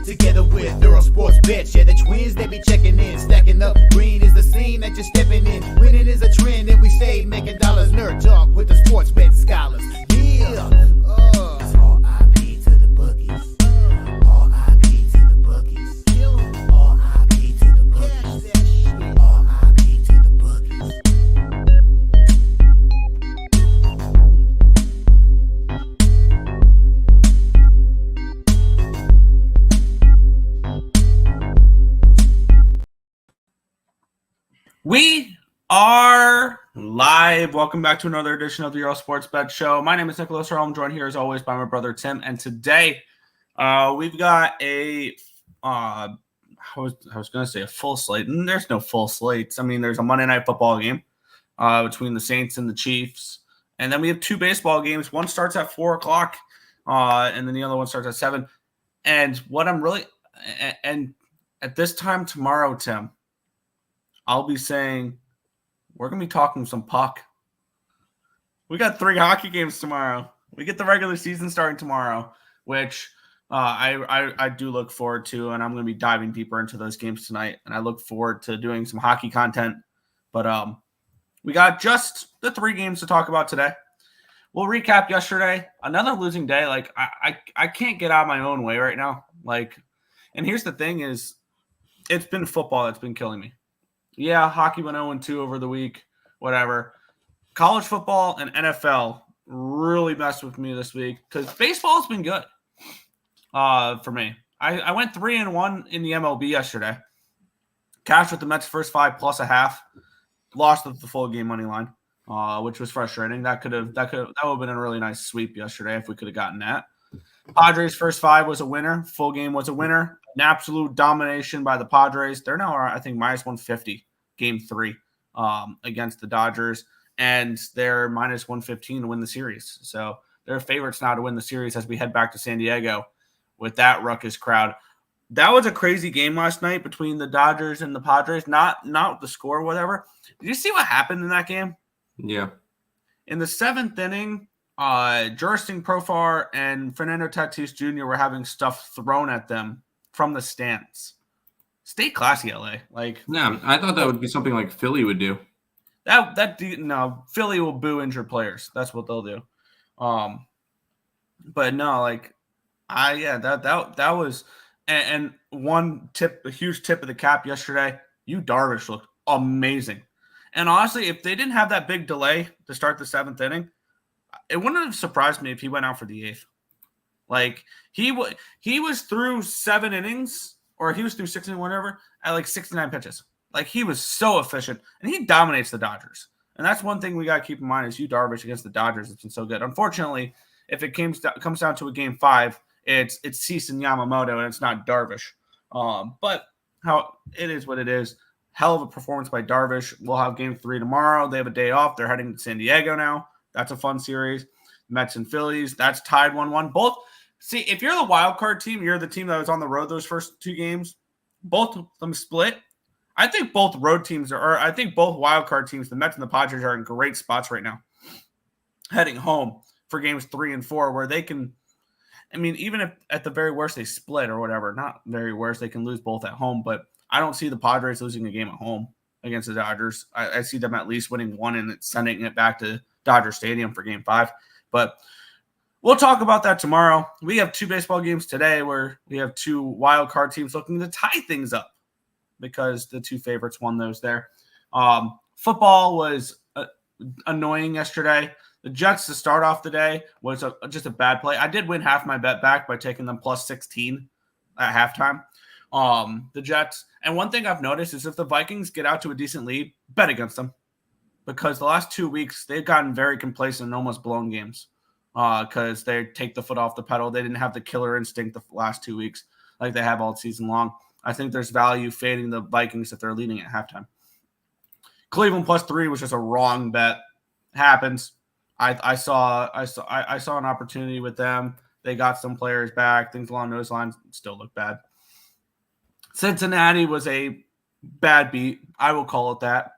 together with Earle Sports Bets. Yeah, the twins, they be checking in, stacking up. Green is the scene that you're stepping in. Winning is a trend, and we stay making dollars. Nerd talk with the sports bet scholars. Yeah. R.I.P. to the bookies. R.I.P. to the bookies. R.I.P. to the bookies. R.I.P. to the bookies. We are live. Welcome back to another edition of the Earle Sports Bet Show. My name is Nicholas Earle. I'm joined here as always by my brother Tim. And today we've got I was going to say a full slate. And there's no full slates. I mean, there's a Monday Night Football game between the Saints and the Chiefs. And then we have two baseball games. One starts at 4 o'clock and then the other one starts at 7. And what I'm really – and at this time tomorrow, Tim, I'll be saying we're going to be talking some puck. We got 3 hockey games tomorrow. We get the regular season starting tomorrow, which I do look forward to, and I'm going to be diving deeper into those games tonight, and I look forward to doing some hockey content. But we got just the 3 games to talk about today. We'll recap yesterday. Another losing day. Like, I can't get out of my own way right now. Like, and here's the thing is it's been football that's been killing me. Yeah, hockey went 0-2 over the week, whatever. College football and NFL really messed with me this week because baseball has been good for me. I went 3-1 in the MLB yesterday. Cashed with the Mets first 5 plus a half. Lost with the full game money line, which was frustrating. That would have been a really nice sweep yesterday if we could have gotten that. Padres first 5 was a winner. Full game was a winner. An absolute domination by the Padres. They're now, I think, minus 150 game 3 against the Dodgers, and they're minus 115 to win the series. So they're favorites now to win the series as we head back to San Diego with that ruckus crowd. That was a crazy game last night between the Dodgers and the Padres. Not the score or whatever. Did you see what happened in that game? Yeah. In the 7th inning, Juristing Profar and Fernando Tatis Jr. were having stuff thrown at them from the stands. Stay classy, LA. Like, yeah, I thought that would be something like Philly would do. No, Philly will boo injured players. That's what they'll do. But no, like, that was and one tip, a huge tip of the cap yesterday. Yu Darvish looked amazing, and honestly, if they didn't have that big delay to start the 7th inning, it wouldn't have surprised me if he went out for the 8th. Like, he was through 7 innings, or he was through 6 innings, whatever, at like 69 pitches. Like, he was so efficient, and he dominates the Dodgers. And that's one thing we got to keep in mind is Yu Darvish against the Dodgers. It's been so good. Unfortunately, if it comes down to a game 5, it's Cease and Yamamoto, and it's not Darvish. But how it is what it is. Hell of a performance by Darvish. We'll have game 3 tomorrow. They have a day off. They're heading to San Diego now. That's a fun series. Mets and Phillies, that's tied 1-1. Both. See, if you're the wild card team, you're the team that was on the road those first 2 games. Both of them split. I think both road teams I think both wild card teams, the Mets and the Padres, are in great spots right now. Heading home for games 3 and 4, where they can, I mean, even if at the very worst they split or whatever, not very worst, they can lose both at home. But I don't see the Padres losing a game at home against the Dodgers. I see them at least winning 1 and sending it back to Dodger Stadium for game 5. But we'll talk about that tomorrow. We have 2 baseball games today where we have 2 wild card teams looking to tie things up because the 2 favorites won those there. Football was annoying yesterday. The Jets to start off the day was just a bad play. I did win half my bet back by taking them plus 16 at halftime. The Jets. And one thing I've noticed is if the Vikings get out to a decent lead, bet against them. Because the last 2 weeks, they've gotten very complacent and almost blown games because they take the foot off the pedal. They didn't have the killer instinct the last 2 weeks like they have all season long. I think there's value fading the Vikings if they're leading at halftime. Cleveland plus 3 was just a wrong bet. Happens. I saw an opportunity with them. They got some players back. Things along those lines still look bad. Cincinnati was a bad beat. I will call it that.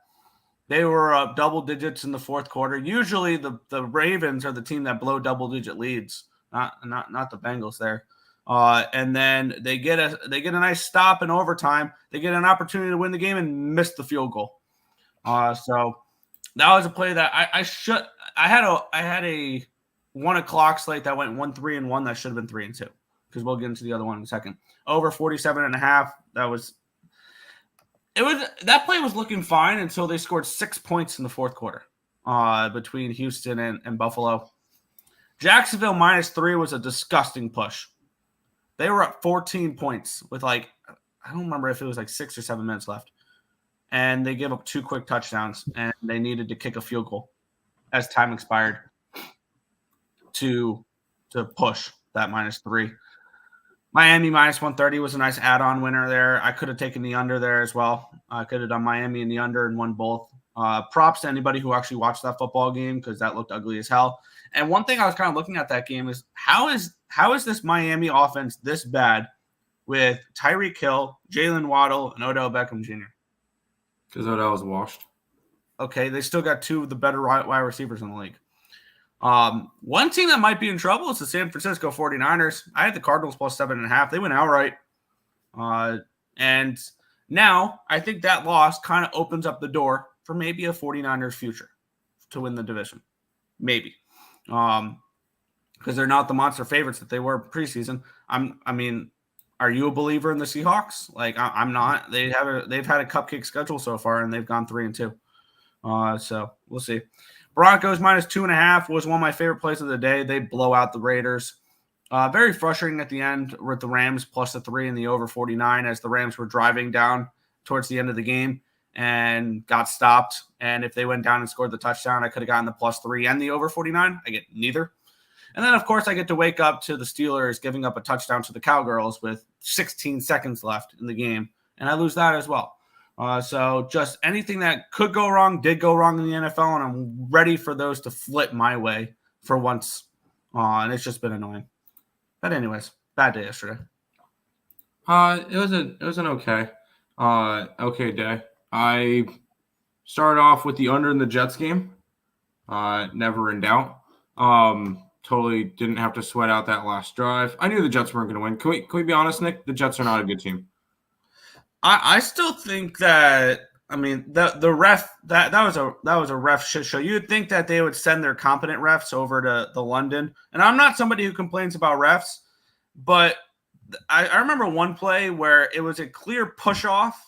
They were up double digits in the 4th quarter. Usually the Ravens are the team that blow double-digit leads, not the Bengals there. And then they get a nice stop in overtime. They get an opportunity to win the game and miss the field goal. So that was a play that I had a 1:00 slate that went 1-3-1 that should have been 3-2, because we'll get into the other one in a second. Over 47.5. That play was looking fine until they scored 6 points in the fourth quarter between Houston and Buffalo. Jacksonville -3 was a disgusting push. They were up 14 points with I don't remember if it was 6 or 7 minutes left. And they gave up 2 quick touchdowns, and they needed to kick a field goal as time expired to push that -3. Miami -130 was a nice add-on winner there. I could have taken the under there as well. I could have done Miami in the under and won both. Props to anybody who actually watched that football game, because that looked ugly as hell. And one thing I was kind of looking at that game is how is this Miami offense this bad with Tyreek Hill, Jalen Waddle, and Odell Beckham Jr.? Because Odell was washed. Okay, they still got 2 of the better wide receivers in the league. One team that might be in trouble is the San Francisco 49ers. I had the Cardinals +7.5. They went outright. And now I think that loss kind of opens up the door for maybe a 49ers future to win the division. Maybe. Because they're not the monster favorites that they were preseason. Are you a believer in the Seahawks? I'm not. They've had a cupcake schedule so far, and they've gone 3-2. So we'll see. Broncos -2.5 was one of my favorite plays of the day. They blow out the Raiders. Very frustrating at the end with the Rams +3 and the over 49, as the Rams were driving down towards the end of the game and got stopped. And if they went down and scored the touchdown, I could have gotten the +3 and the over 49. I get neither. And then, of course, I get to wake up to the Steelers giving up a touchdown to the Cowgirls with 16 seconds left in the game, and I lose that as well. So just anything that could go wrong did go wrong in the NFL, and I'm ready for those to flip my way for once. And it's just been annoying. But anyways, bad day yesterday. It was an okay day. I started off with the under in the Jets game. Never in doubt. Totally didn't have to sweat out that last drive. I knew the Jets weren't going to win. Can we be honest, Nick? The Jets are not a good team. I still think that, the ref that was a ref shit show. You'd think that they would send their competent refs over to the London. And I'm not somebody who complains about refs, but I remember one play where it was a clear push-off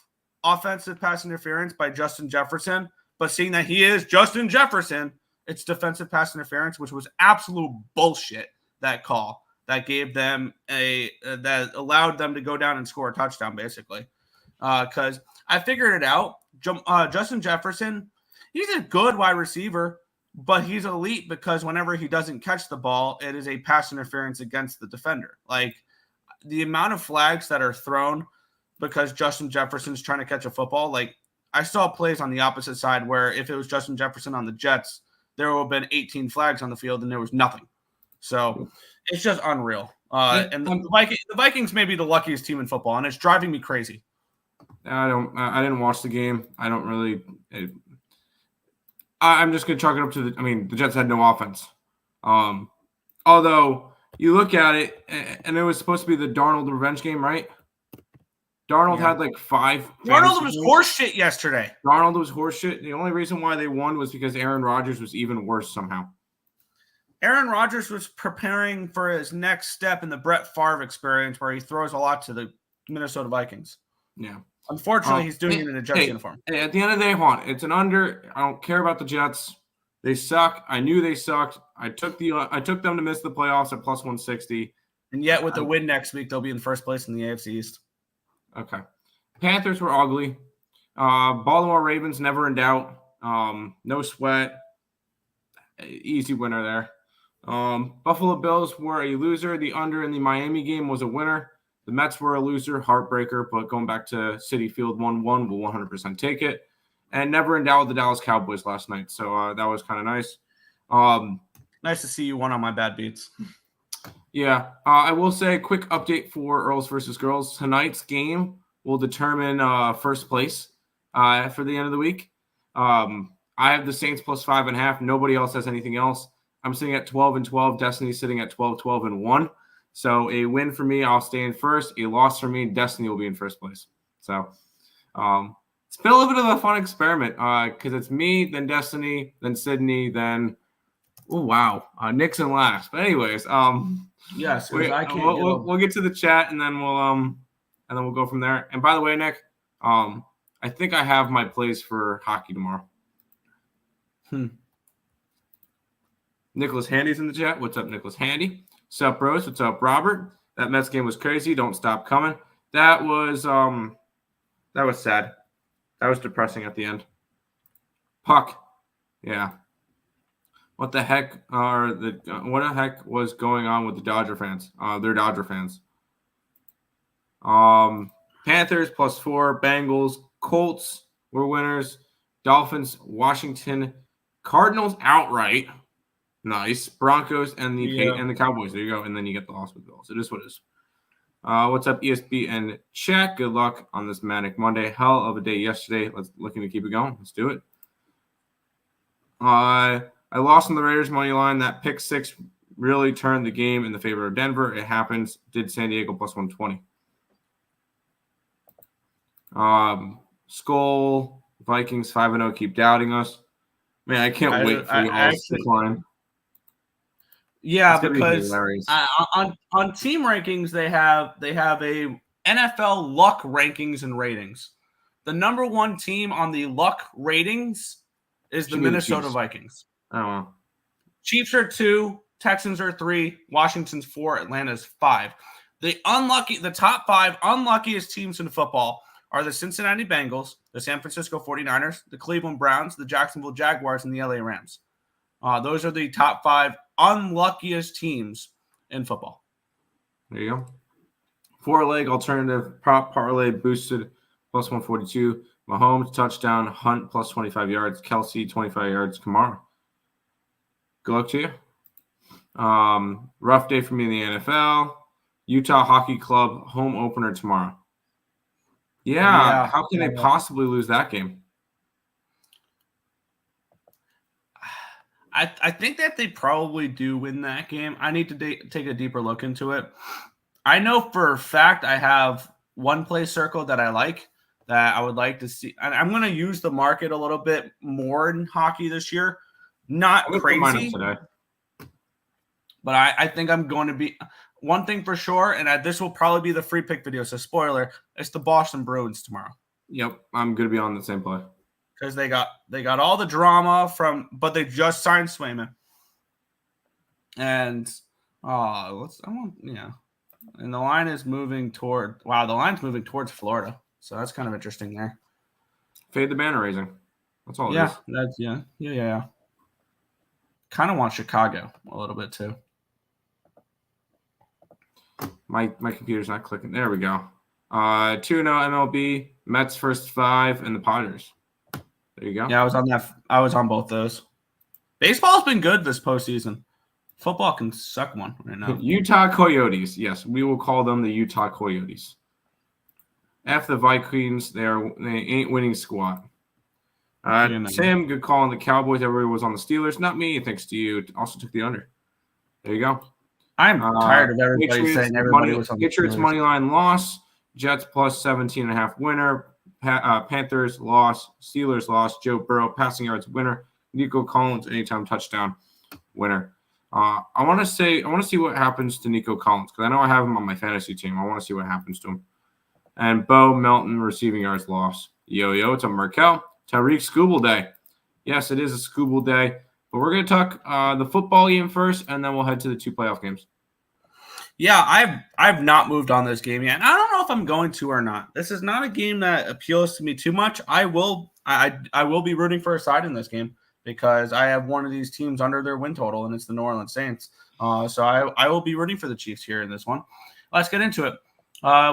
offensive pass interference by Justin Jefferson, but seeing that he is Justin Jefferson, it's defensive pass interference, which was absolute bullshit, that call that gave them that allowed them to go down and score a touchdown, basically. Because I figured it out. Justin Jefferson, he's a good wide receiver, but he's elite because whenever he doesn't catch the ball, it is a pass interference against the defender. The amount of flags that are thrown because Justin Jefferson's trying to catch a football, I saw plays on the opposite side where if it was Justin Jefferson on the Jets, there would have been 18 flags on the field and there was nothing. So it's just unreal. And the Vikings may be the luckiest team in football, and it's driving me crazy. I didn't watch the game. I'm just gonna chalk it up to the Jets had no offense. Although you look at it, and it was supposed to be the Darnold revenge game, right? Darnold had 5. Darnold was horseshit yesterday. Darnold was horseshit. The only reason why they won was because Aaron Rodgers was even worse somehow. Aaron Rodgers was preparing for his next step in the Brett Favre experience, where he throws a lot to the Minnesota Vikings. Yeah. Unfortunately, he's doing it in a Jets uniform. Hey, at the end of the day, Juan, it's an under. I don't care about the Jets. They suck. I knew they sucked. I took them to miss the playoffs at +160. And yet, with the win next week, they'll be in first place in the AFC East. Okay. Panthers were ugly. Baltimore Ravens, never in doubt. No sweat. Easy winner there. Buffalo Bills were a loser. The under in the Miami game was a winner. The Mets were a loser, heartbreaker, but going back to Citi Field 1-1, we'll 100% take it. And never in doubt with the Dallas Cowboys last night. So that was kind of nice. Nice to see you won on my bad beats. Yeah. I will say a quick update for Earls versus Girls. Tonight's game will determine first place for the end of the week. I have the Saints +5.5. Nobody else has anything else. I'm sitting at 12-12. Destiny's sitting at 12-12-1. So a win for me, I'll stay in first. A loss for me, Destiny will be in first place. So it's been a little bit of a fun experiment because it's me, then Destiny, then Sydney, then Nick's in last. But anyways, yes, I can't. We'll get to the chat and then we'll go from there. And by the way, Nick, I think I have my plays for hockey tomorrow. Nicholas Handy's in the chat. What's up, Nicholas Handy? What's up, Rose? What's up, Robert? That Mets game was crazy. Don't stop coming. That was sad. That was depressing at the end. Puck. Yeah. What the heck was going on with the Dodger fans? They're Dodger fans. Panthers +4, Bengals, Colts were winners. Dolphins, Washington, Cardinals outright. Nice. Broncos and the Cowboys. There you go. And then you get the loss with the Bills. It is what it is. What's up, ESB and chat? Good luck on this Manic Monday. Hell of a day yesterday. Looking to keep it going. Let's do it. I lost on the Raiders money line. That pick six really turned the game in the favor of Denver. It happens. Did San Diego +120. Skull, Vikings 5-0. Keep doubting us. Man, I can't wait for you all to decline. Yeah, because on team rankings they have a NFL luck rankings and ratings. The number one team on the luck ratings is the Minnesota Vikings. Oh, wow. Chiefs are 2, Texans are 3, Washington's 4, Atlanta's 5. The top 5 unluckiest teams in football are the Cincinnati Bengals, the San Francisco 49ers, the Cleveland Browns, the Jacksonville Jaguars, and the LA Rams. Those are the top 5 unluckiest teams in football. There you go. 4-leg alternative prop parlay boosted +142. Mahomes touchdown, Hunt +25 yards, Kelsey 25 yards, Kamara. Good luck to you. Rough day for me in the NFL. Utah Hockey Club home opener tomorrow. Yeah. How can they possibly lose that game? I think that they probably do win that game. I need to take a deeper look into it. I know for a fact I have one play circle that I like that I would like to see. And I'm going to use the market a little bit more in hockey this year. Not crazy, but I think I'm going to be one thing for sure. And this will probably be the free pick video. So spoiler, it's the Boston Bruins tomorrow. Yep. I'm going to be on the same play. Because they got all the drama but they just signed Swayman. And and the line is moving towards Florida. So that's kind of interesting there. Fade the banner raising. That's all it is. Yeah. Kind of want Chicago a little bit too. My computer's not clicking. There we go. 2-0 MLB, Mets first 5, and the Padres. There you go. Yeah, I was on both those. Baseball's been good this postseason. Football can suck one right now. Utah Coyotes. Yes, we will call them the Utah Coyotes. F the Vikings. They ain't winning squat. Tim, good call on the Cowboys. Everybody was on the Steelers. Not me. Thanks to you. Also took the under. There you go. I'm tired of everybody saying everybody was on the Patriots money line loss. Jets +17.5 winner. Panthers loss, Steelers loss, Joe Burrow passing yards winner, Nico Collins anytime touchdown winner. I want to see what happens to Nico Collins because I know I have him on my fantasy team. I want to see what happens to him. And Bo Melton receiving yards loss. Yo, it's a Markel. Tyreek Scooble Day. Yes, it is a Scooble Day. But we're going to talk the football game first, and then we'll head to the 2 playoff games. Yeah, I've not moved on this game yet. And I don't know if I'm going to or not. This is not a game that appeals to me too much. I will be rooting for a side in this game because I have one of these teams under their win total, and it's the New Orleans Saints. So I will be rooting for the Chiefs here in this one. Let's get into it.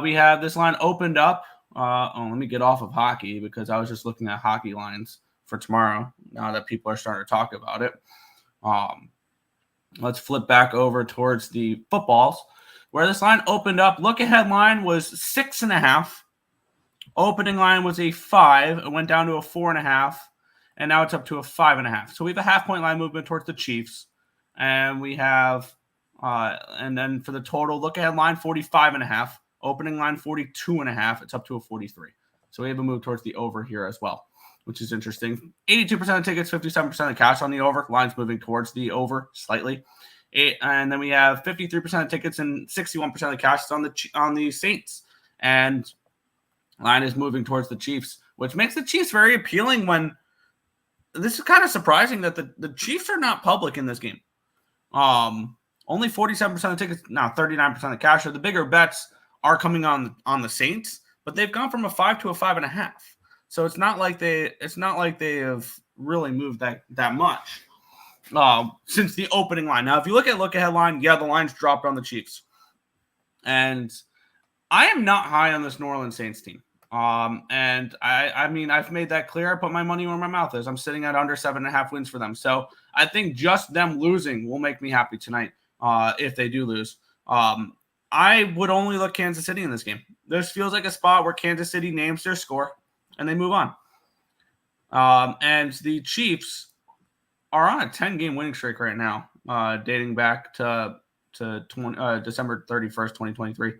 We have this line opened up. Let me get off of hockey because I was just looking at hockey lines for tomorrow now that people are starting to talk about it. Let's flip back over towards the footballs. Where this line opened up, look-ahead line was 6.5. Opening line was a 5. It went down to a 4.5, and now it's up to a 5.5. So we have a half-point line movement towards the Chiefs, and we have And then for the total, look ahead line 45.5, opening line 42.5. It's up to a 43. So we have a move towards the over here as well, which is interesting. 82% of tickets, 57% of cash on the over. Line's moving towards the over slightly. And then we have 53% of tickets and 61% of cash on the Saints. And line is moving towards the Chiefs, which makes the Chiefs very appealing when this is kind of surprising that the Chiefs are not public in this game. Only 47% of tickets, now 39% of cash. So the bigger bets are coming on the Saints, but they've gone from a 5 to a 5.5. So it's not like they have really moved that much since the opening line. Now, if you look ahead line, the line's dropped on the Chiefs, and I am not high on this New Orleans Saints team. And I mean, I've made that clear. I put my money where my mouth is. I'm sitting at under 7.5 wins for them. So I think just them losing will make me happy tonight. If they do lose, I would only look Kansas City in this game. This feels like a spot where Kansas City names their score and they move on. And the Chiefs are on a 10-game winning streak right now, dating back to December 31st, 2023.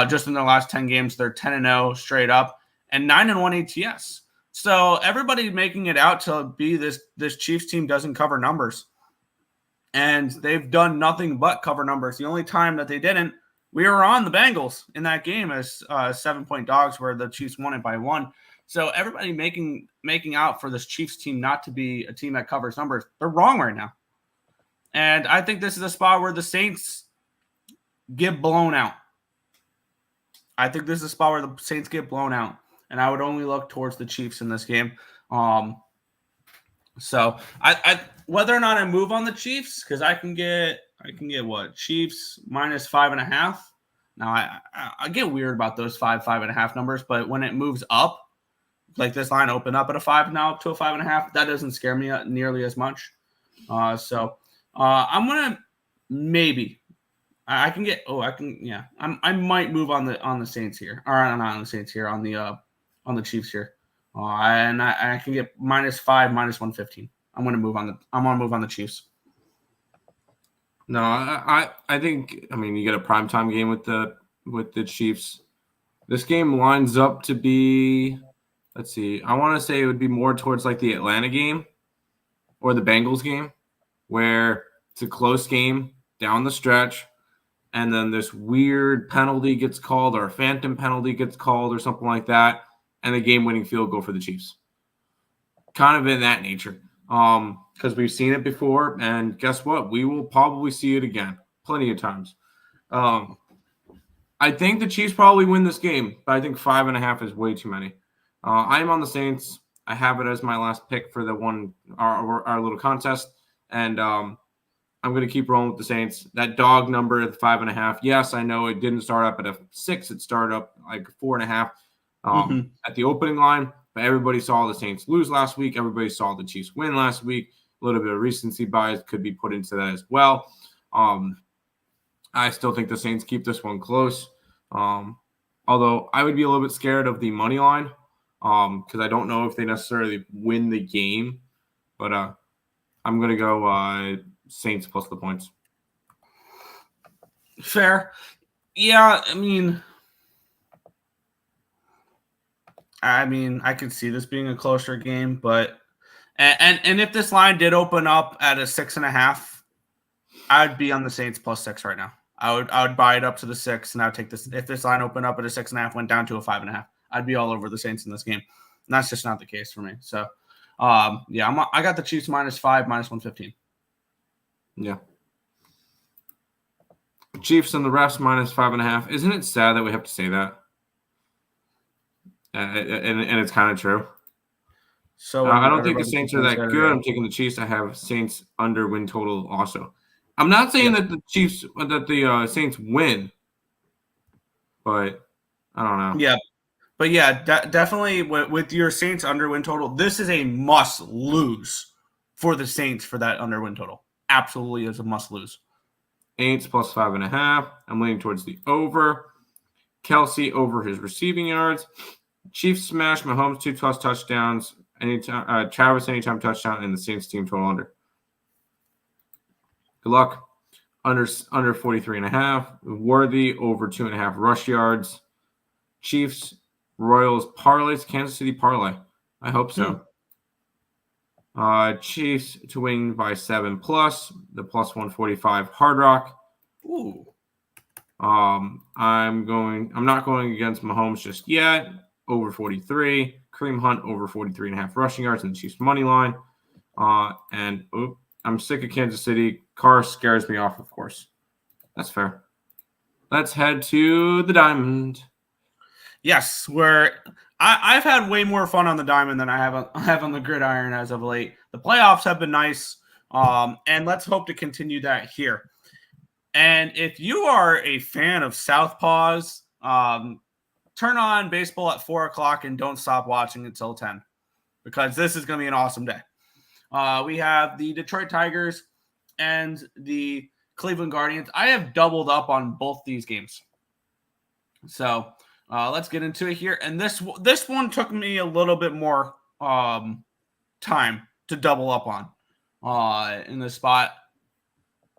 Just in their last 10 games, they're 10-0 straight up and 9-1 ATS. So everybody making it out to be this Chiefs team doesn't cover numbers. And they've done nothing but cover numbers. The only time that they didn't, we were on the Bengals in that game as 7-point dogs where the Chiefs won it by 1. So everybody making out for this Chiefs team not to be a team that covers numbers, they're wrong right now. And I think this is a spot where the Saints get blown out. I think this is a spot where the Saints get blown out. And I would only look towards the Chiefs in this game. So I whether or not I move on the Chiefs, because I can get what? Chiefs minus 5.5. Now I get weird about those 5.5 numbers, but when it moves up, like this line opened up at a 5 now up to a 5.5, that doesn't scare me nearly as much. So I'm gonna maybe I might move on the Saints here, or not on the Saints here, on the Chiefs here. And I can get -5, -115. I'm gonna move on the Chiefs. No, I think, I mean, you get a primetime game with the Chiefs. This game lines up to be, let's see, I want to say it would be more towards like the Atlanta game or the Bengals game, where it's a close game down the stretch, and then this weird penalty gets called or a phantom penalty gets called or something like that, and the game-winning field goal for the Chiefs. Kind of in that nature. Because we've seen it before, and guess what? We will probably see it again plenty of times. I think the Chiefs probably win this game, but I think 5.5 is way too many. I'm on the Saints. I have it as my last pick for our little contest, and I'm going to keep rolling with the Saints. That dog number at 5.5. Yes, I know it didn't start up at a 6. It started up like 4.5 at the opening line. But everybody saw the Saints lose last week. Everybody saw the Chiefs win last week. A little bit of recency bias could be put into that as well. I still think the Saints keep this one close. Although I would be a little bit scared of the money line because I don't know if they necessarily win the game. But I'm going to go Saints plus the points. Fair. Yeah, I mean, I could see this being a closer game, but and if this line did open up at a 6.5, I'd be on the Saints plus 6 right now. I would buy it up to the 6, and I would take this. If this line opened up at a 6.5, went down to a 5.5, I'd be all over the Saints in this game. And that's just not the case for me. So, I got the Chiefs -5, -115. Yeah. Chiefs and the refs -5.5. Isn't it sad that we have to say that? And it's kind of true. So I don't think the Saints are that good. I'm taking the Chiefs. I have Saints under win total also. I'm not saying that the Saints win, but I don't know. Yeah, but yeah, definitely with your Saints under win total, this is a must lose for the Saints for that under win total. Absolutely is a must lose. Saints plus 5.5. I'm leaning towards the over. Kelsey over his receiving yards. Chiefs smash Mahomes 2+ touchdowns. Anytime, Travis anytime touchdown, and the Saints team total under. Good luck. under 43.5. Worthy over 2.5 rush yards. Chiefs, Royals, Parleys, Kansas City parlay. I hope so. Chiefs to win by 7+, the plus 145 Hard Rock. Ooh. I'm not going against Mahomes just yet. Over 43. Kareem Hunt over 43.5 rushing yards in the Chiefs money line. I'm sick of Kansas City. Carr scares me off, of course. That's fair. Let's head to the Diamond. Yes, where I've had way more fun on the Diamond than I have on the Gridiron as of late. The playoffs have been nice, and let's hope to continue that here. And if you are a fan of Southpaws, turn on baseball at 4 o'clock and don't stop watching until 10, because this is going to be an awesome day. We have the Detroit Tigers and the Cleveland Guardians. I have doubled up on both these games. So let's get into it here. And this one took me a little bit more time to double up on in this spot.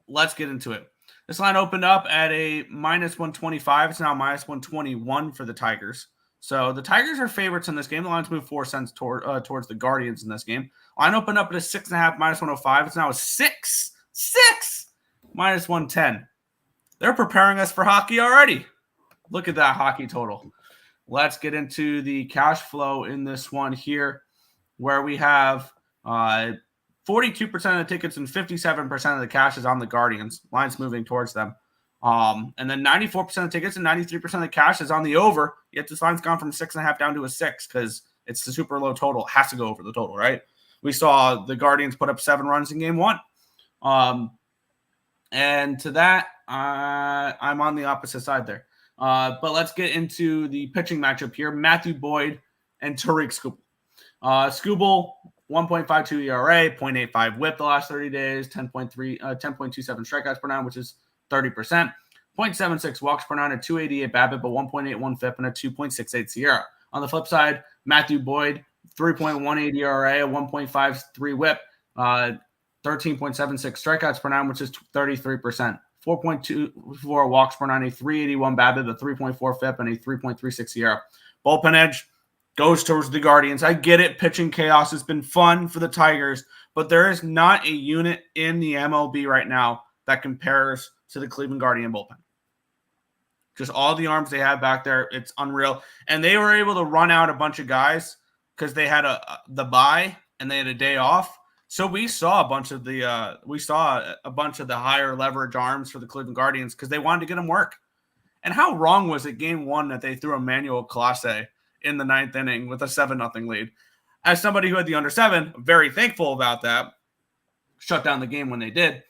Let's get into it. This line opened up at a minus 125. It's now minus 121 for the Tigers. So the Tigers are favorites in this game. The line's moved 4 cents towards the Guardians in this game. Line opened up at a 6.5, minus 105. It's now a 6 minus 110. They're preparing us for hockey already. Look at that hockey total. Let's get into the cash flow in this one here, where we have 42% of the tickets and 57% of the cash is on the Guardians. Line's moving towards them. And then 94% of tickets and 93% of the cash is on the over. Yet this line's gone from 6.5 down to a 6 because it's the super low total. It has to go over the total, right? We saw the Guardians put up 7 runs in game 1. And to that, I'm on the opposite side there. But let's get into the pitching matchup here. Matthew Boyd and Tariq Skubal. Skubal, 1.52 ERA, 0.85 whip the last 30 days, 10.27 strikeouts per nine, which is 30%. 0.76 walks per nine, a 288 BABIP, a 1.81 FIP, and a 2.68 SIERA. On the flip side, Matthew Boyd, 3.18 ERA, a 1.53 whip, 13.76 strikeouts per nine, which is 33%. 4.24 walks per nine, a 381 BABIP, a 3.4 FIP, and a 3.36 SIERA. Bullpen edge goes towards the Guardians. I get it. Pitching chaos has been fun for the Tigers, but there is not a unit in the MLB right now that compares to the Cleveland Guardian bullpen. Just all the arms they have back there, it's unreal. And they were able to run out a bunch of guys because they had the bye and they had a day off. So we saw a bunch of the higher leverage arms for the Cleveland Guardians because they wanted to get them work. And how wrong was it game 1 that they threw Emmanuel Clase in the 9th inning with a 7-0 lead? As somebody who had the under 7, I'm very thankful about that. Shut down the game when they did.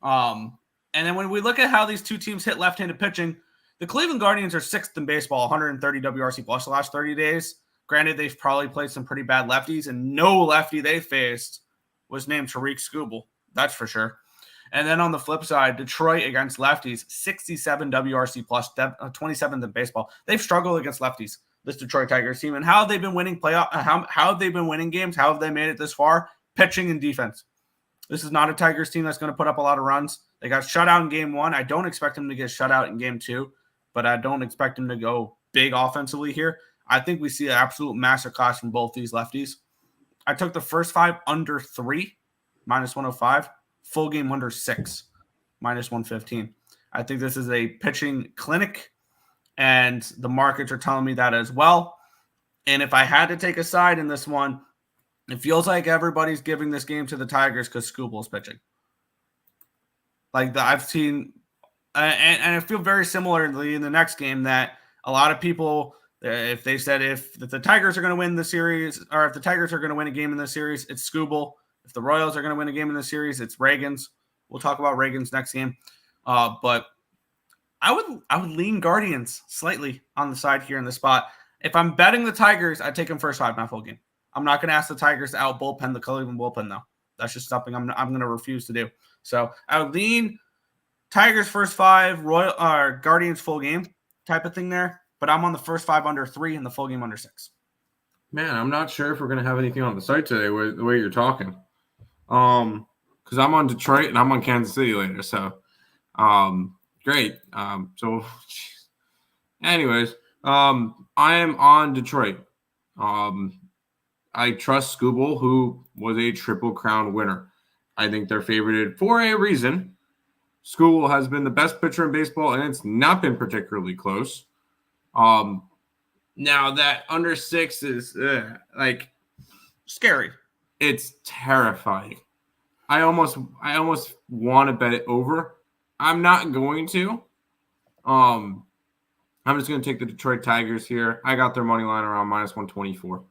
And then when we look at how these two teams hit left-handed pitching, the Cleveland Guardians are 6th in baseball, 130 WRC plus the last 30 days. Granted, they've probably played some pretty bad lefties, and no lefty they faced was named Tariq Skubal. That's for sure. And then on the flip side, Detroit against lefties, 67 WRC plus, 27th in baseball. They've struggled against lefties, this Detroit Tigers team. And how have they been winning how have they been winning games? How have they made it this far? Pitching and defense. This is not a Tigers team that's going to put up a lot of runs. They got shut out in game 1. I don't expect them to get shut out in game 2, but I don't expect them to go big offensively here. I think we see an absolute masterclass from both these lefties. I took the first 5 under 3, minus 105. Full game under 6, minus 115. I think this is a pitching clinic, and the markets are telling me that as well. And if I had to take a side in this one, it feels like everybody's giving this game to the Tigers because Skubal's pitching. I've seen, and I feel very similarly in the next game that a lot of people, if they said if the Tigers are going to win the series, or if the Tigers are going to win a game in the series, it's Skubal. If the Royals are going to win a game in the series, it's Reagan's. We'll talk about Reagan's next game. But I would lean Guardians slightly on the side here in the spot. If I'm betting the Tigers, I'd take them first 5, not full game. I'm not going to ask the Tigers to out bullpen the Cleveland bullpen, though. That's just something I'm going to refuse to do. So I would lean Tigers first 5, Guardians full game type of thing there. But I'm on the first 5 under 3 and the full game under 6. Man, I'm not sure if we're going to have anything on the site today the way you're talking. Because I'm on Detroit and I'm on Kansas City later. So Great. So, anyways, I am on Detroit. I trust Skubal, who was a Triple Crown winner. I think they're favorited for a reason. Skubal has been the best pitcher in baseball, and it's not been particularly close. Now that under 6 is like Scary. it's terrifying. I almost want to bet it over. I'm not going to. I'm just going to take the Detroit Tigers here. I got their money line around -124.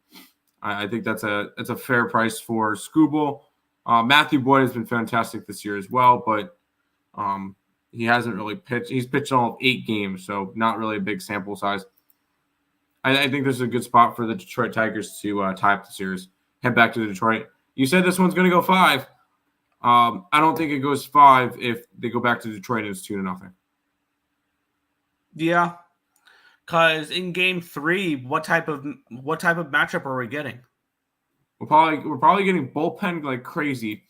I think that's a fair price for Skubal. Matthew Boyd has been fantastic this year as well, but he hasn't really pitched. He's pitched all 8 games, so not really a big sample size. I think this is a good spot for the Detroit Tigers to tie up the series. Head back to Detroit. You said this one's going to go 5. I don't think it goes 5 if they go back to Detroit and it's 2-0. Yeah, because in Game 3, what type of matchup are we getting? We're probably getting bullpen like crazy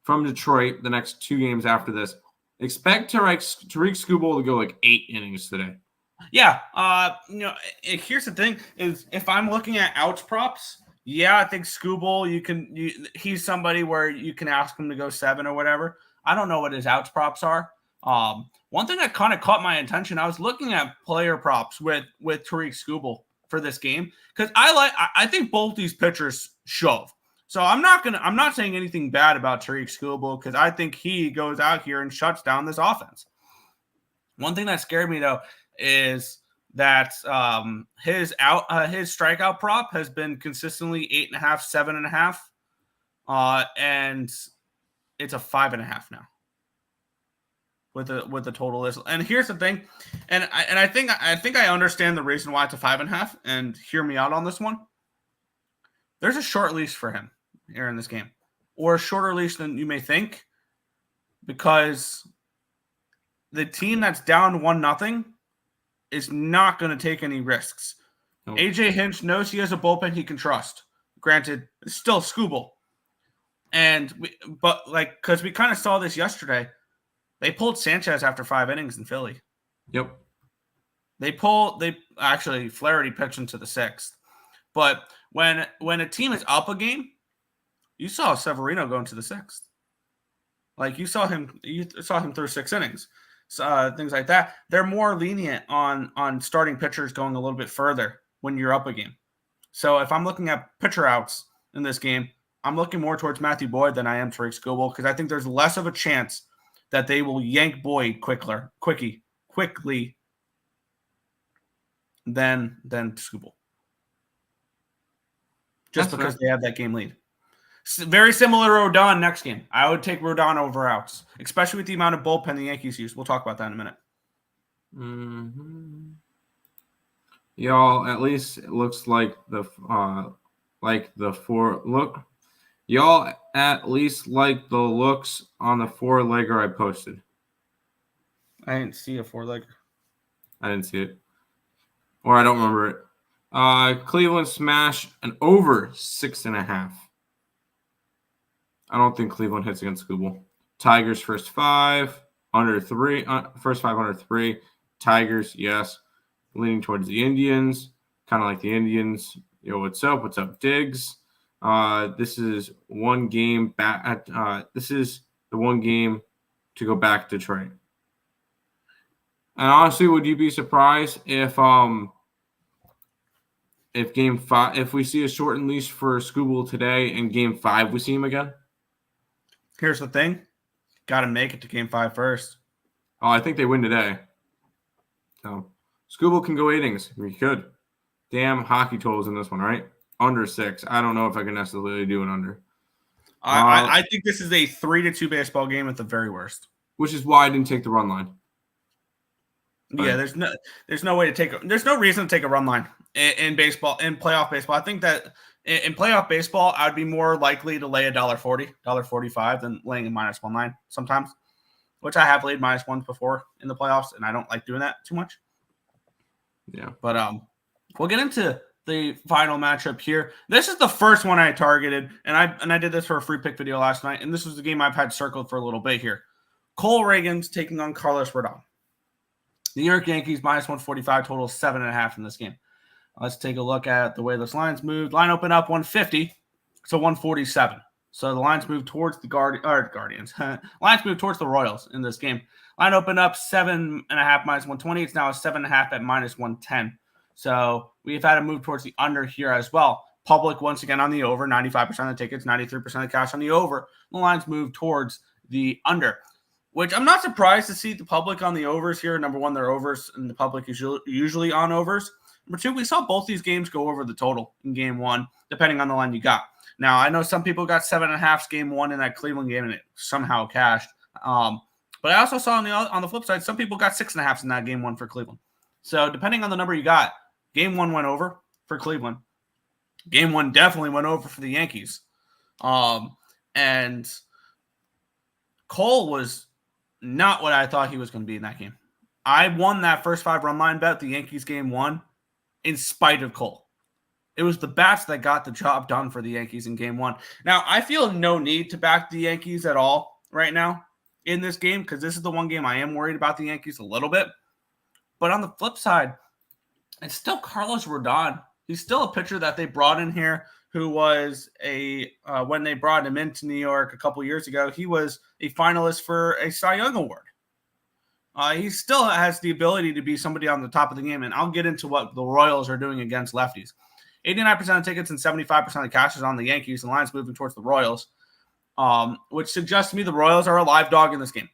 from Detroit the next 2 games after this. Expect Tariq Skubal to go like 8 innings today. Yeah. Here's the thing: is if I'm looking at outs props, yeah, I think Skubal. He's somebody where you can ask him to go 7 or whatever. I don't know what his outs props are. One thing that kind of caught my attention, I was looking at player props with Tariq Skubal for this game because I think both these pitchers shove. So I'm not saying anything bad about Tariq Skubal because I think he goes out here and shuts down this offense. One thing that scared me though is that his strikeout prop has been consistently 8.5, 7.5, and it's a 5.5 now with the total list. And here's the thing, and I think I understand the reason why it's a 5.5. And hear me out on this one. There's a short leash for him here in this game, or a shorter leash than you may think, because the team that's down 1-0 is not going to take any risks. Nope. AJ Hinch knows he has a bullpen he can trust. Granted, it's still Skubal. Because we kind of saw this yesterday, they pulled Sanchez after 5 innings in Philly. Yep. Flaherty pitched into the 6th. But when a team is up a game, you saw Severino go into the 6th. Like you saw him through 6 innings. Things like that. They're more lenient on starting pitchers going a little bit further when you're up a game. So if I'm looking at pitcher outs in this game, I'm looking more towards Matthew Boyd than I am Tariq Skubal because I think there's less of a chance that they will yank Boyd quickly than Skubal. Just That's because fair. they have that game lead. Very similar to Rodon next game. I would take Rodon over outs, especially with the amount of bullpen the Yankees use. We'll talk about that in a minute. Mm-hmm. Y'all, at least it looks like y'all at least like the looks on the 4-legger I posted. I didn't see a 4-legger. I didn't see it. Or I don't remember it. Cleveland smash an over 6.5. I don't think Cleveland hits against Skubal. Tigers first 5 under 3. First 5 under 3. Tigers, yes. Leaning towards the Indians. Kind of like the Indians. Yo, what's up? What's up, Diggs? This is one game back. This is the one game to go back to Detroit. And honestly, would you be surprised if game 5, if we see a shortened leash for Skubal today, and game 5 we see him again? Here's the thing. Got to make it to game 5 first. Oh, I think they win today. So Skubal can go 8 innings. We could. Damn hockey totals in this one, right? Under 6. I don't know if I can necessarily do an under. I think this is a 3-2 baseball game at the very worst. Which is why I didn't take the run line. Yeah, there's no way to take there's no reason to take a run line in baseball, in playoff baseball. I think that in playoff baseball, I'd be more likely to lay $1.40, $1.45 than laying a -1 sometimes, which I have laid -1s before in the playoffs, and I don't like doing that too much. Yeah. But we'll get into the final matchup here. This is the first one I targeted, and I did this for a free pick video last night, and this was the game I've had circled for a little bit here. Cole Reagans taking on Carlos Rodon. New York Yankees minus 145, total 7.5 in this game. Let's take a look at the way those lines moved. Line opened up 150 to 147. So the lines moved towards the Guardians. Lines moved towards the Royals in this game. Line opened up 7.5 minus 120. It's now a 7.5 at minus 110. So we've had a move towards the under here as well. Public once again on the over, 95% of the tickets, 93% of the cash on the over. The lines move towards the under, which I'm not surprised to see the public on the overs here. Number one, they're overs, and the public is usually on overs. Number two, we saw both these games go over the total in game one, depending on the line you got. Now, I know some people got 7.5 game one in that Cleveland game, and it somehow cashed. But I also saw on the flip side, some people got 6.5 in that game one for Cleveland. So depending on the number you got, game one went over for Cleveland. Game one definitely went over for the Yankees. And Cole was not what I thought he was going to be in that game. I won that first 5 run line bet, the Yankees game one, in spite of Cole. It was the bats that got the job done for the Yankees in game one. Now, I feel no need to back the Yankees at all right now in this game because this is the one game I am worried about the Yankees a little bit. But on the flip side, it's still Carlos Rodon. He's still a pitcher that they brought in here who was when they brought him into New York a couple years ago, he was a finalist for a Cy Young Award. He still has the ability to be somebody on the top of the game, and I'll get into what the Royals are doing against lefties. 89% of tickets and 75% of cash is on the Yankees, and the line's moving towards the Royals, which suggests to me the Royals are a live dog in this game.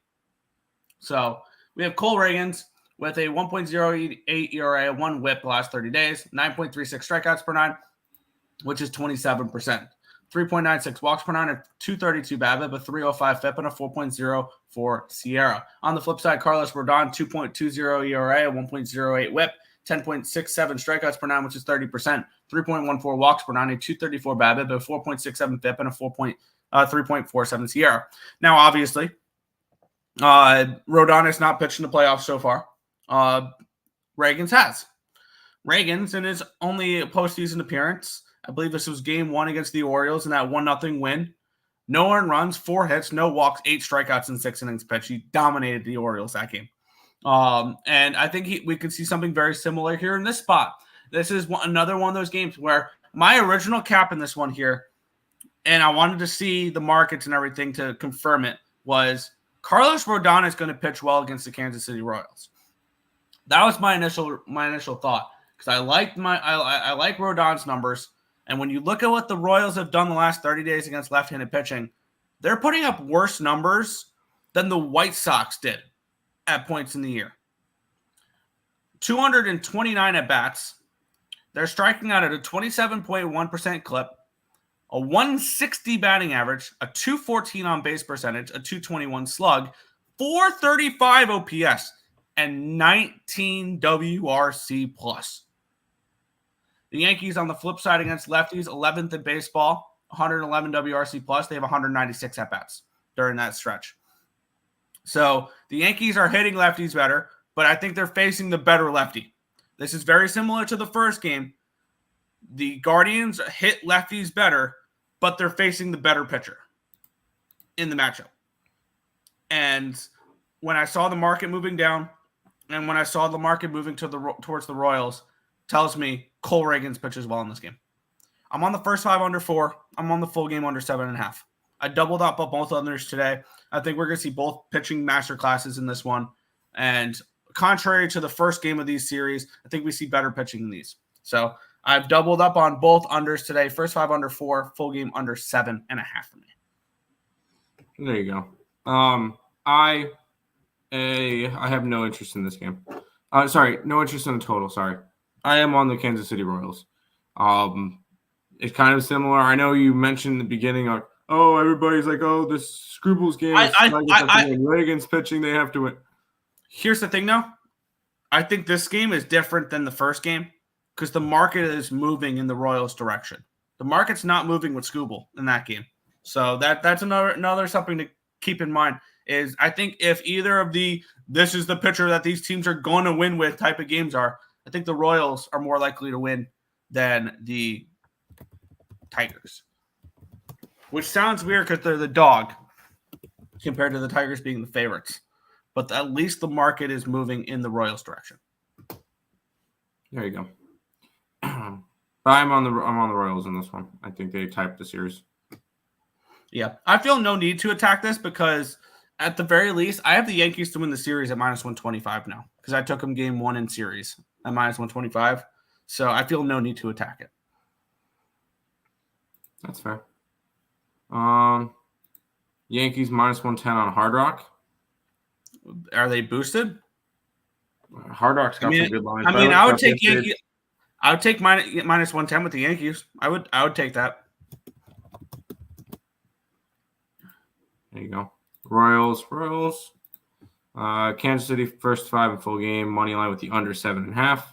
So we have Cole Reagans with a 1.08 ERA, 1 whip the last 30 days, 9.36 strikeouts per 9, which is 27%. 3.96 walks per 9, a 232 BABIP, a 305 FIP, and a 4.04 Sierra. On the flip side, Carlos Rodon, 2.20 ERA, a 1.08 whip, 10.67 strikeouts per 9, which is 30%. 3.14 walks per 9, a 234 BABIP, a 4.67 FIP, and a 3.47 Sierra. Now, obviously, Rodon has not pitched in the playoffs so far. Reagans has. Reagans, in his only postseason appearance, I believe this was game one against the Orioles in that 1-0 win. No earned runs, 4 hits, no walks, 8 strikeouts in 6 innings pitched. He dominated the Orioles that game. And I think we could see something very similar here in this spot. This is another one of those games where my original cap in this one here, and I wanted to see the markets and everything to confirm it, was Carlos Rodon is going to pitch well against the Kansas City Royals. That was my initial thought because I like Rodon's numbers. And when you look at what the Royals have done the last 30 days against left-handed pitching, they're putting up worse numbers than the White Sox did at points in the year. 229 at-bats. They're striking out at a 27.1% clip, a 160 batting average, a 214 on-base percentage, a 221 slug, 435 OPS, and 19 WRC+. The Yankees on the flip side against lefties, 11th in baseball, 111 WRC+. They have 196 at-bats during that stretch. So the Yankees are hitting lefties better, but I think they're facing the better lefty. This is very similar to the first game. The Guardians hit lefties better, but they're facing the better pitcher in the matchup. And when I saw the market moving down and when I saw the market moving towards the Royals, tells me Cole Reagans pitches well in this game. I'm on the first 5 under 4. I'm on the full game under 7.5. I doubled up on both others today. I think we're going to see both pitching master classes in this one. And contrary to the first game of these series, I think we see better pitching in these. So I've doubled up on both unders today. First 5 under 4, full game under 7.5 for me. There you go. I have no interest in this game. No interest in the total. Sorry. I am on the Kansas City Royals. It's kind of similar. I know you mentioned in the beginning, like, oh, everybody's like, oh, this Scrubbles game is Reagans pitching, they have to win. Here's the thing, though. I think this game is different than the first game because the market is moving in the Royals' direction. The market's not moving with Scooble in that game. So that's another something to keep in mind is I think if either of this is the pitcher that these teams are going to win with type of games are, I think the Royals are more likely to win than the Tigers. Which sounds weird because they're the dog. compared to the Tigers being the favorites. But at least the market is moving in the Royals direction. There you go. But I'm on the Royals in this one. I think they typed the series. Yeah, I feel no need to attack this because at the very least, I have the Yankees to win the series at -125 now because I took them game 1 in series at -125. So I feel no need to attack it. That's fair. Yankees -110 on Hard Rock. Are they boosted? Hard Rock's got some good lines. I would take Yankees. I would take -110 with the Yankees. I would take that. There you go. Royals. Kansas City first 5 in full game. Money line with the under 7.5.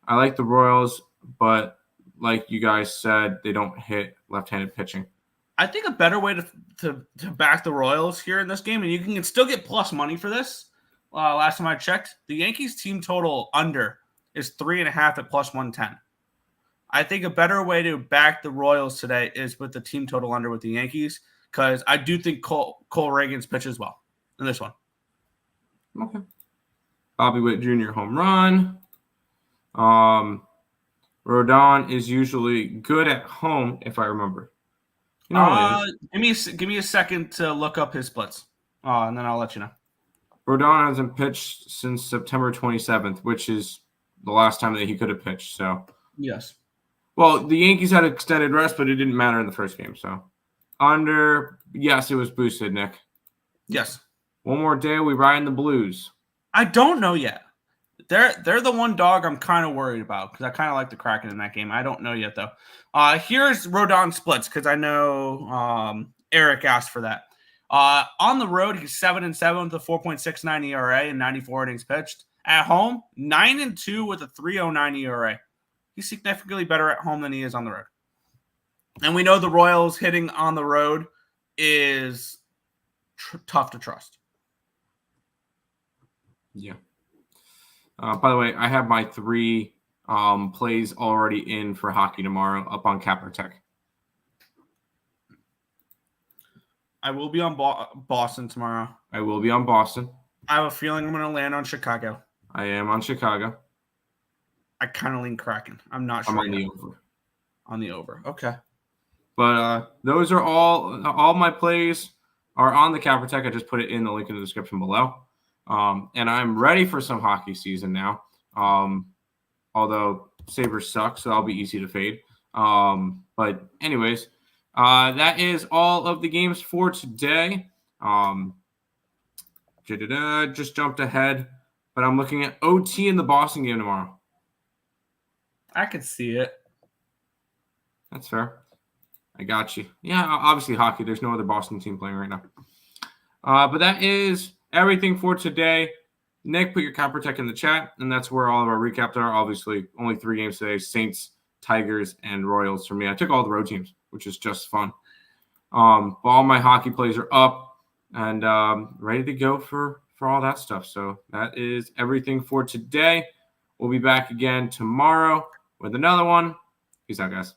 I like the Royals, but like you guys said, they don't hit left-handed pitching. I think a better way to back the Royals here in this game, and you can still get plus money for this. Last time I checked, the Yankees team total under is 3.5 at +110. I think a better way to back the Royals today is with the team total under with the Yankees because I do think Cole Reagan's pitches well in this one. Okay. Bobby Witt Jr. home run. Rodon is usually good at home, if I remember. Give me a second to look up his splits, and then I'll let you know. Rodon hasn't pitched since September 27th, which is the last time that he could have pitched. So yes. Well, the Yankees had extended rest, but it didn't matter in the first game. So under, yes, it was boosted, Nick. Yes. One more day, we ride in the Blues. I don't know yet. They're the one dog I'm kind of worried about because I kind of like the Kraken in that game. I don't know yet, though. Here's Rodon splits because I know Eric asked for that. On the road, he's 7-7 with a 4.69 ERA and 94 innings pitched. At home, 9-2 with a 3.09 ERA. He's significantly better at home than he is on the road. And we know the Royals hitting on the road is tough to trust. Yeah. By the way, I have my 3 plays already in for hockey tomorrow up on CapperTek. I will be on Boston tomorrow. I will be on Boston. I have a feeling I'm going to land on Chicago. I am on Chicago. I kind of lean Kraken. I'm not sure. I'm on the over. On the over. Okay. But those are all my plays are on the CapperTek. I just put it in the link in the description below. And I'm ready for some hockey season now. Although Sabres suck, so that'll be easy to fade. But anyways, that is all of the games for today. Just jumped ahead, but I'm looking at OT in the Boston game tomorrow. I could see it. That's fair. I got you. Yeah, obviously hockey. There's no other Boston team playing right now. But that is everything for today. Nick, put your CapperTek in the chat, and that's where all of our recaps are. Obviously, only 3 games today: Saints, Tigers, and Royals for me. I took all the road teams, which is just fun. All my hockey plays are up and ready to go for all that stuff. So that is everything for today. We'll be back again tomorrow with another one. Peace out, guys.